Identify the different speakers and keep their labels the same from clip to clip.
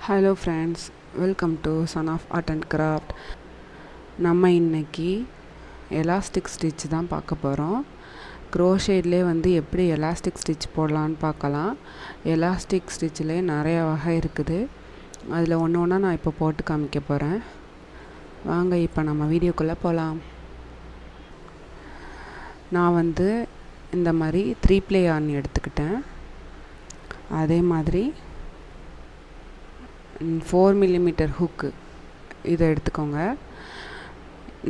Speaker 1: Hello friends, welcome to son of art and craft. நம்ம இன்றைக்கி elastic stitch தான் பார்க்க போகிறோம். க்ரோஷேட்லேயே எப்படி எலாஸ்டிக் ஸ்டிச் போடலான்னு பார்க்கலாம். எலாஸ்டிக் ஸ்டிச்சிலே நிறைய வகை இருக்குது. அதில் ஒன்று ஒன்றா நான் இப்போ போட்டு காமிக்க போகிறேன். வாங்க இப்போ நம்ம வீடியோக்குள்ளே போகலாம். நான் இந்த மாதிரி 3 ப்ளே yarn எடுத்துக்கிட்டேன். அதே மாதிரி 4 mm ஹுக்கு இதை எடுத்துக்கோங்க.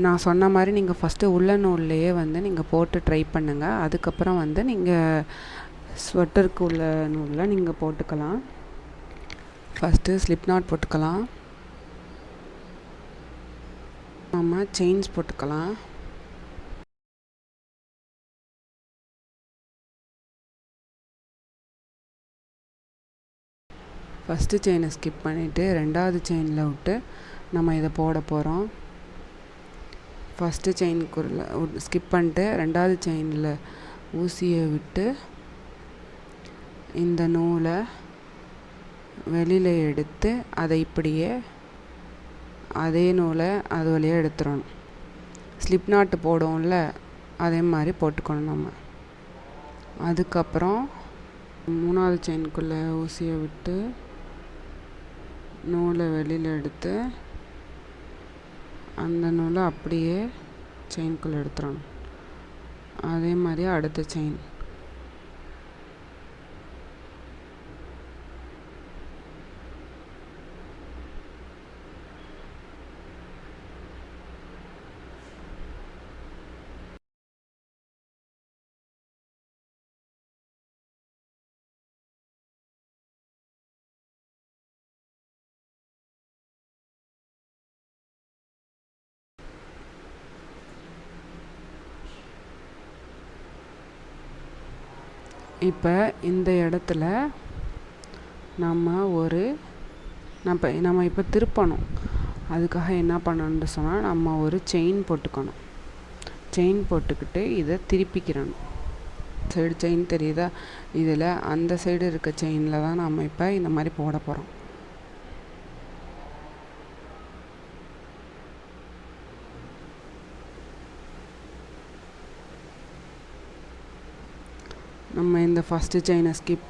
Speaker 1: நான் சொன்ன மாதிரி நீங்கள் ஃபஸ்ட்டு உள்ள நூல்லையே நீங்கள் போட்டு ட்ரை பண்ணுங்கள். அதுக்கப்புறம் நீங்கள் ஸ்வெட்டருக்கு உள்ள நூலில் நீங்கள் போட்டுக்கலாம். ஃபஸ்ட்டு ஸ்லிப் நாட் போட்டுக்கலாம். நம்ம செயின்ஸ் போட்டுக்கலாம். ஃபஸ்ட்டு செயினை ஸ்கிப் பண்ணிவிட்டு ரெண்டாவது செயினில் விட்டு நம்ம இதை போட போகிறோம். ஃபஸ்ட்டு செயினுக்குள்ள ஸ்கிப் பண்ணிட்டு ரெண்டாவது செயினில் ஊசியை விட்டு இந்த நூலை வெளியில் எடுத்து அதை இப்படியே அதே நூலை அது வழியாக எடுத்துடணும். ஸ்லிப் நாட்டு போடுவோம்ல, அதே மாதிரி போட்டுக்கணும் நம்ம. அதுக்கப்புறம் 3வது செயினுக்குள்ளே ஊசியை விட்டு நூலை வெளியில் எடுத்து அந்த நூலை அப்படியே செயினுக்குள்ளே எடுத்துடணும். அதே மாதிரி அடுத்த செயின். இப்போ இந்த இடத்துல நம்ம இப்போ திருப்பணும். அதுக்காக என்ன பண்ணணும்னு சொன்னால் நம்ம ஒரு செயின் போட்டுக்கணும். செயின் போட்டுக்கிட்டு இதை திருப்பிக்கிறணும். சைடு செயின் தெரியுதா? இதில் அந்த சைடு இருக்க செயினில் தான் நம்ம இப்போ இந்த மாதிரி போட போகிறோம். நம்ம இந்த ஃபஸ்ட்டு செயினை ஸ்கிப்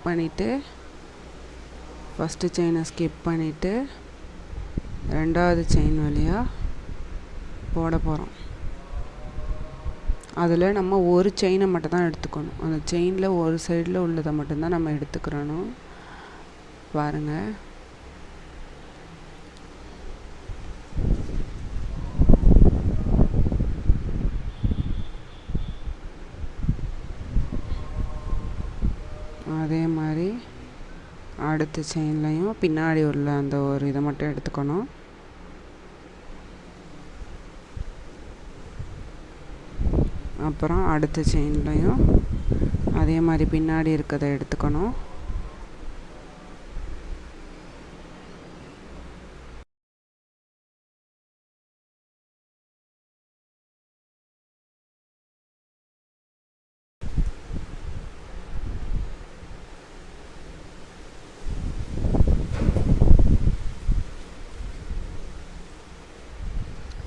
Speaker 1: பண்ணிவிட்டு ரெண்டாவது செயின் வழியாக போட போகிறோம். அதில் நம்ம ஒரு செயினை மட்டும் தான் எடுத்துக்கணும். அந்த செயினில் ஒரு சைடில் உள்ளதை மட்டும்தான் நம்ம எடுத்துக்கிறணும். பாருங்கள், அதே மாதிரி அடுத்த செயின்லையும் பின்னாடி உள்ள அந்த ஒரு இதை மட்டும் எடுத்துக்கணும். அப்புறம் அடுத்த செயின்லையும் அதே மாதிரி பின்னாடி இருக்கிறத எடுத்துக்கணும்.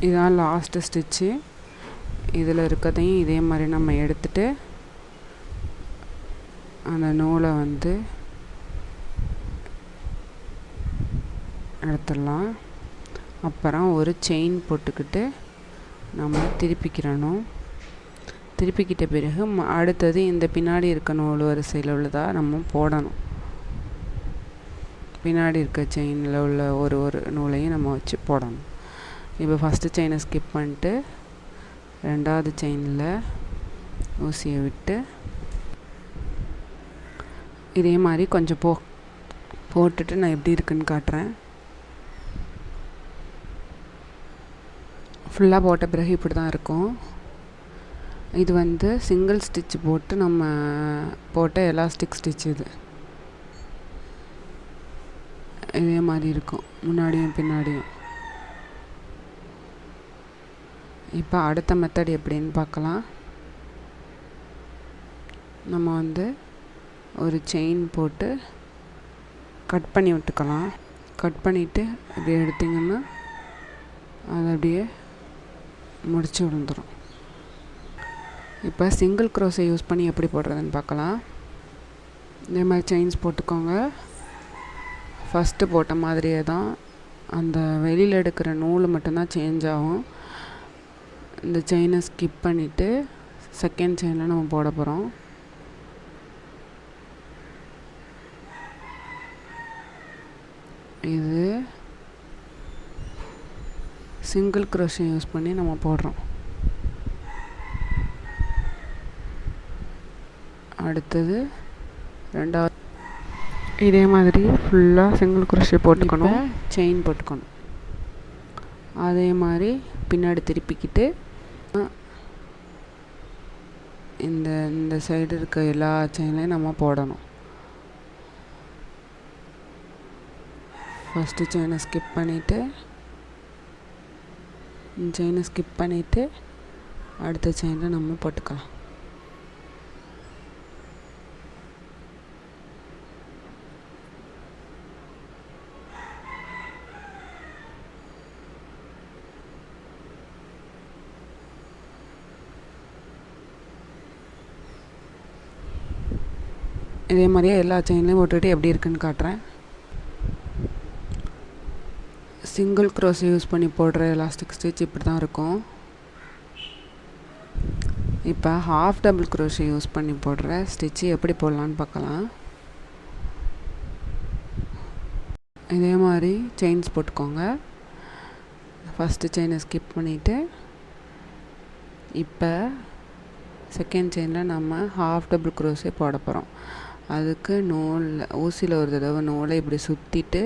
Speaker 1: இதுதான் லாஸ்ட்டு ஸ்டிச்சு. இதில் இருக்கிறதையும் இதே மாதிரி நம்ம எடுத்துட்டு அந்த நூலை எடுத்துடலாம். அப்புறம் ஒரு செயின் போட்டுக்கிட்டு நம்ம திருப்பிக்கிறணும். திருப்பிக்கிட்ட பிறகு அடுத்தது இந்த பின்னாடி இருக்க நூல் வரிசையில் உள்ளதாக நம்ம போடணும். பின்னாடி இருக்க செயினில் உள்ள ஒரு நூலையும் நம்ம வச்சு போடணும். இப்போ ஃபஸ்ட்டு செயினை ஸ்கிப் பண்ணிட்டு ரெண்டாவது செயினில் ஊசியை விட்டு இதே மாதிரி கொஞ்சம் போட்டுட்டு நான் எப்படி இருக்குன்னு காட்டுறேன். ஃபுல்லாக போட்ட பிறகு இப்படி தான் இருக்கும். இது சிங்கிள் ஸ்டிச் போட்டு நம்ம போட்ட எலாஸ்டிக் ஸ்டிச். இதே மாதிரி இருக்கும் முன்னாடியும் பின்னாடியும். இப்போ அடுத்த மெத்தட் எப்படின்னு பார்க்கலாம். நம்ம ஒரு செயின் போட்டு கட் பண்ணி விட்டுக்கலாம். கட் பண்ணிவிட்டு இப்படி எடுத்திங்கன்னா அது அப்படியே முடிச்சு விழுந்துடும். இப்போ சிங்கிள் க்ரோஷே யூஸ் பண்ணி எப்படி போடுறதுன்னு பார்க்கலாம். இதே மாதிரி செயின்ஸ் போட்டுக்கோங்க. ஃபஸ்ட்டு போட்ட மாதிரியே தான், அந்த வெளியில் எடுக்கிற நூல் மட்டும்தான் சேஞ்ச் ஆகும். இந்த செயினை ஸ்கிப் பண்ணிவிட்டு செகண்ட் செயினில் நம்ம போட போகிறோம். இது சிங்கிள் க்ரோஷே யூஸ் பண்ணி நம்ம போடுறோம். அடுத்தது ரெண்டாவது இதே மாதிரி ஃபுல்லாக சிங்கிள் க்ரோஷே போட்டுக்கணும். செயின் போட்டுக்கணும். அதே மாதிரி பின்னாடி திருப்பிக்கிட்டு இந்த சைடு இருக்க எல்லா செயின்லையும் நம்ம போடணும். ஃபஸ்ட்டு செயினை ஸ்கிப் பண்ணிவிட்டு அடுத்த செயினில் நம்ம போட்டுக்கலாம். இதே மாதிரியே எல்லா செயின்லையும் போட்டுக்கிட்டு எப்படி இருக்குன்னு காட்டுறேன். சிங்கிள் க்ரோஷே யூஸ் பண்ணி போடுற எலாஸ்டிக் ஸ்டிச் இப்படி தான் இருக்கும். இப்போ ஹாஃப் டபுள் க்ரோஷே யூஸ் பண்ணி போடுற ஸ்டிச்சு எப்படி போடலான்னு பார்க்கலாம். இதே மாதிரி செயின்ஸ் போட்டுக்கோங்க. ஃபஸ்ட்டு செயினை ஸ்கிப் பண்ணிவிட்டு இப்போ செகண்ட் செயினில் நம்ம ஹாஃப் டபுள் க்ரோஷே போட போகிறோம். அதுக்கு ஊசியில் ஒரு தடவை நூலை இப்படி சுற்றிட்டு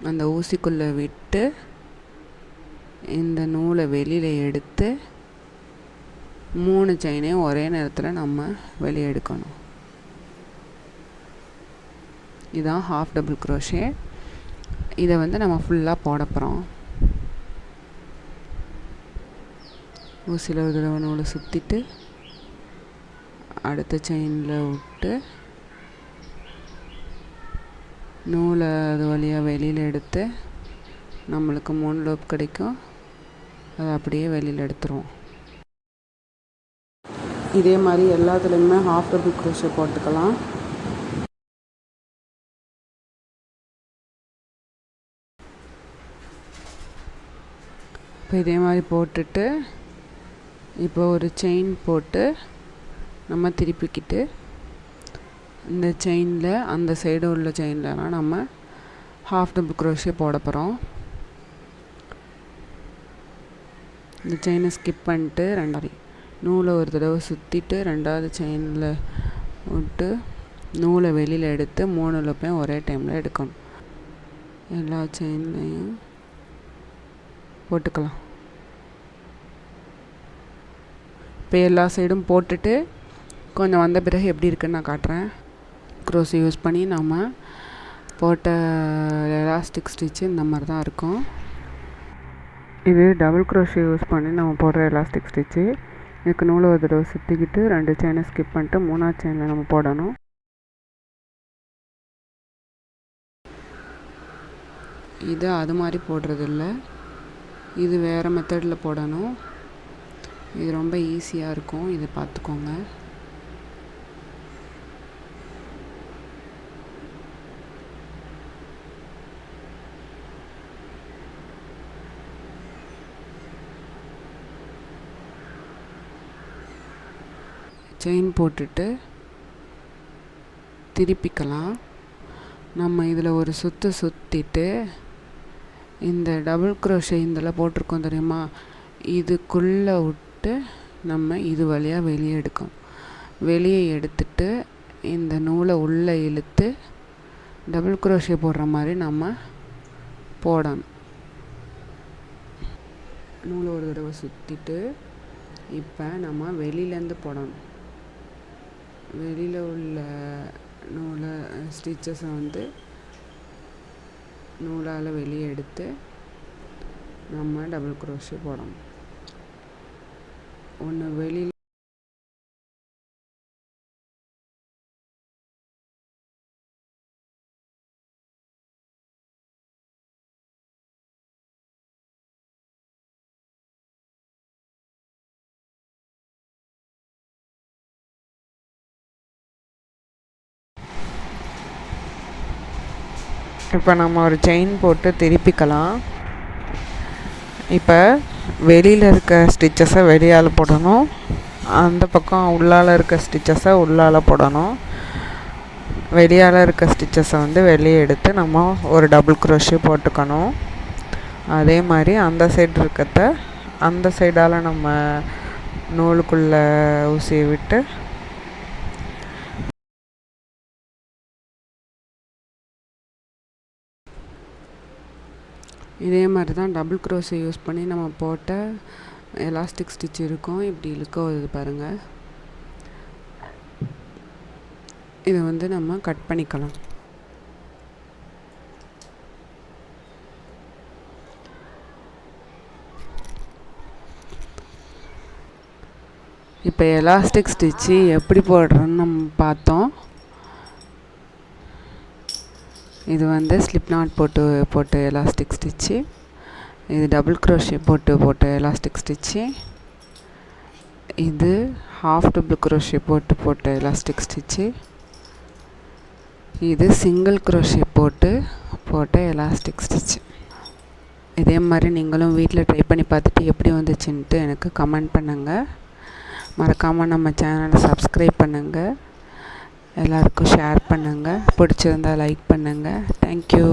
Speaker 1: அந்த ஊசிக்குள்ளே விட்டு இந்த நூலை வெளியில் எடுத்து 3 செயினையும் ஒரே நேரத்தில் நம்ம வெளியே எடுக்கணும். இதுதான் ஹாஃப் டபுள் க்ரோஷே. இதை நம்ம ஃபுல்லாக போட போகிறோம். ஊசியில் ஒரு தடவை நூலை சுற்றிட்டு அடுத்த செயினில் விட்டு நூலை அது வழியாக வெளியில் எடுத்து நம்மளுக்கு 3 லூப் கிடைக்கும். அதை அப்படியே வெளியில் எடுத்துருவோம். இதே மாதிரி எல்லாத்துலேயுமே ஹாஃப் டபுள் க்ரோஷே போட்டுக்கலாம். இப்போ இதே மாதிரி போட்டுட்டு இப்போ ஒரு செயின் போட்டு நம்ம திருப்பிக்கிட்டு இந்த செயினில் அந்த சைடு உள்ள செயின்லலாம் நம்ம ஹாஃப் டபுள் க்ரோஷே போட போகிறோம். இந்த செயினை ஸ்கிப் பண்ணிட்டு ரெண்டாவது நூலை ஒரு தடவை சுற்றிட்டு ரெண்டாவது செயினில் விட்டு நூலை வெளியில் எடுத்து 3 லூப்பையும் ஒரே டைமில் எடுக்கணும். எல்லா செயின்லையும் போட்டுக்கலாம். இப்போ எல்லா சைடும் போட்டுட்டு கொஞ்சம் வந்த பிறகு எப்படி இருக்குன்னு நான் காட்டுறேன். க்ரோஷே யூஸ் பண்ணி நம்ம போட்ட எலாஸ்டிக் ஸ்டிச்சு இந்த மாதிரி தான் இருக்கும். இது டபுள் க்ரோஷே யூஸ் பண்ணி நம்ம போடுற எலாஸ்டிக் ஸ்டிச்சு. இதுக்கு நூலை ஒரு தடவை சுற்றிக்கிட்டு 2 செயினை ஸ்கிப் பண்ணிட்டு 3ஆவது செயினில் நம்ம போடணும். இது அது மாதிரி போடுறதில்ல, இது வேறு மெத்தடில் போடணும். இது ரொம்ப ஈஸியாக இருக்கும். இதை பார்த்துக்கோங்க. செயின் போட்டுட்டு திருப்பிக்கலாம். நம்ம இதில் ஒரு சுற்றிட்டு இந்த டபுள் க்ரோஷே இதில் போட்டிருக்கோம் தெரியுமா, இதுக்குள்ளே விட்டு நம்ம இது வழியாக வெளியே எடுக்கணும். வெளியே எடுத்துட்டு இந்த நூலை உள்ளே இழுத்து டபுள் க்ரோஷே போடுற மாதிரி நம்ம போடணும். நூலை ஒரு தடவை சுற்றிட்டு இப்போ நம்ம வெளியிலேருந்து போடணும். வெளியில் உள்ள நூலை ஸ்டிச்சஸை நூலால் வெளியே எடுத்து நம்ம டபுள் க்ரோஷே போடணும். ஒன்று வெளியில் இப்போ நம்ம ஒரு செயின் போட்டு திருப்பிக்கலாம். இப்போ வெளியில் இருக்க ஸ்டிச்சஸை வெளியால் போடணும், அந்த பக்கம் உள்ளால் இருக்க ஸ்டிச்சஸை உள்ளால் போடணும். வெளியால் இருக்க ஸ்டிச்சஸை வந்து வெளியே எடுத்து நம்ம ஒரு டபுள் க்ரோஷே போட்டுக்கணும். அதே மாதிரி அந்த சைடு இருக்கிறத அந்த சைடால் நம்ம நூலுக்குள்ளே ஊசியை விட்டு இதே மாதிரி தான் டபுள் க்ரோஷே யூஸ் பண்ணி நம்ம போட்ட எலாஸ்டிக் ஸ்டிச் இருக்கும். இப்படி இழுக்க வருது பாருங்கள். இதை வந்து நம்ம கட் பண்ணிக்கலாம். இப்போ எலாஸ்டிக் ஸ்டிச்சு எப்படி போடுறோன்னு நம்ம பார்த்தோம். இது வந்து ஸ்லிப் நாட் போட்டு எலாஸ்டிக் ஸ்டிச்சு, இது டபுள் க்ரோஷே போட்டு எலாஸ்டிக் ஸ்டிச்சு, இது ஹாஃப் டபுள் க்ரோஷே போட்டு எலாஸ்டிக் ஸ்டிச்சு, இது சிங்கிள் க்ரோஷே போட்ட எலாஸ்டிக் ஸ்டிச்சு. இதே மாதிரி நீங்களும் வீட்டில் ட்ரை பண்ணி பார்த்துட்டு எப்படி வந்துச்சுன்ட்டு எனக்கு கமெண்ட் பண்ணுங்கள். மறக்காமல் நம்ம சேனலை சப்ஸ்கிரைப் பண்ணுங்கள், எல்லாருக்கும் ஷேர் பண்ணுங்கள், பிடிச்சிருந்தால் லைக் பண்ணுங்கள். தேங்க்யூ.